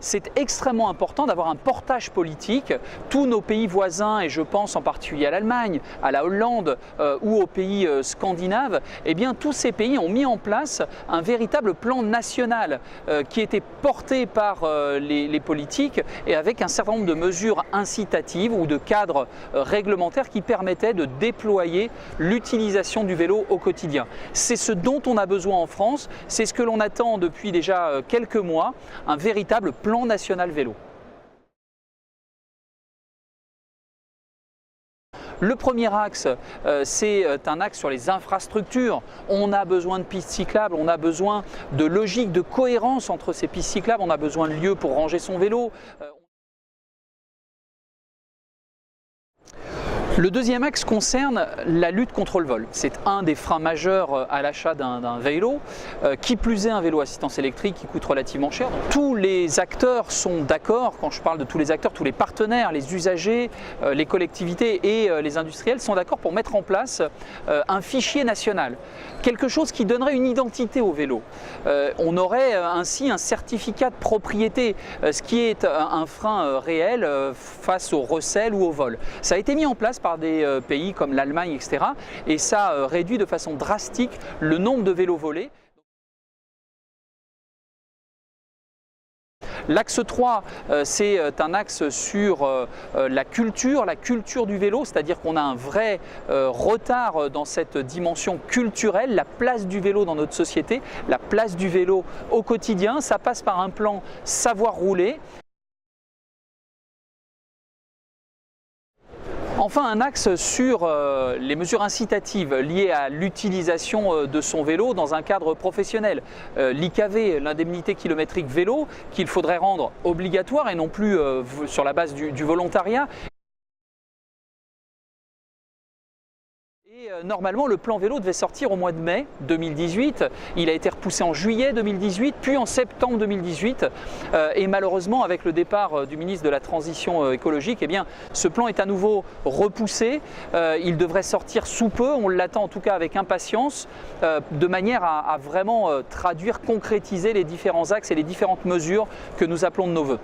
c'est extrêmement important d'avoir un portage politique. Tous nos pays voisins, et je pense en particulier à l'Allemagne, à la Hollande ou aux pays scandinaves, eh bien tous ces pays ont mis en place un véritable plan national qui était porté par les politiques et avec un certain nombre de mesures incitatives ou de cadres réglementaires qui permettaient de déployer l'utilisation du vélo au quotidien. C'est ce dont on a besoin en France, c'est ce que l'on attend depuis déjà quelques mois, un véritable plan national vélo. Le premier axe, c'est un axe sur les infrastructures. On a besoin de pistes cyclables, on a besoin de logique, de cohérence entre ces pistes cyclables, on a besoin de lieux pour ranger son vélo. Le deuxième axe concerne la lutte contre le vol. C'est un des freins majeurs à l'achat d'un vélo, qui plus est un vélo assistance électrique qui coûte relativement cher. Donc, tous les acteurs sont d'accord, quand je parle de tous les acteurs, tous les partenaires, les usagers, les collectivités et les industriels sont d'accord pour mettre en place un fichier national. Quelque chose qui donnerait une identité au vélo. On aurait ainsi un certificat de propriété, ce qui est un frein réel face au recel ou au vol. Ça a été mis en place par des pays comme l'Allemagne, etc. Et ça réduit de façon drastique le nombre de vélos volés. L'axe 3, c'est un axe sur la culture du vélo, c'est-à-dire qu'on a un vrai retard dans cette dimension culturelle, la place du vélo dans notre société, la place du vélo au quotidien. Ça passe par un plan savoir rouler. Enfin, un axe sur les mesures incitatives liées à l'utilisation de son vélo dans un cadre professionnel. L'IKV, l'indemnité kilométrique vélo, qu'il faudrait rendre obligatoire et non plus sur la base du volontariat. Normalement, le plan vélo devait sortir au mois de mai 2018. Il a été repoussé en juillet 2018, puis en septembre 2018. Et malheureusement, avec le départ du ministre de la Transition écologique, eh bien, ce plan est à nouveau repoussé. Il devrait sortir sous peu. On l'attend en tout cas avec impatience, de manière à vraiment traduire, concrétiser les différents axes et les différentes mesures que nous appelons de nos vœux.